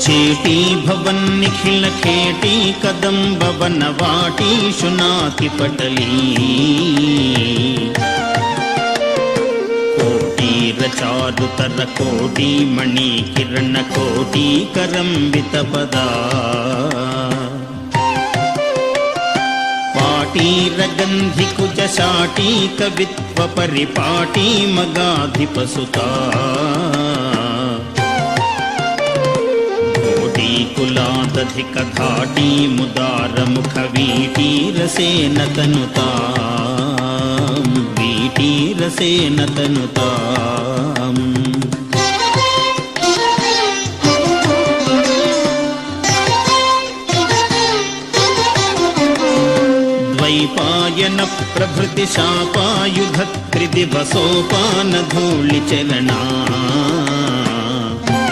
चेटी भवन निखिल खेटी कदम्ब वनवाटी शुनाति पटली कोटी रचारुतर कोटी मणि किरण कोटी करंबित पदा पाटी रगंधि कुज शाटी कवित्व परिपाटी मगाधिपसुता कुलादधिक धाटी मुदार मुख वीटी रसेन तनुतां वीटी रसेन तनुतां द्वैपायन प्रभृति शापायुध त्रिदिवसोपान धूलिचरणा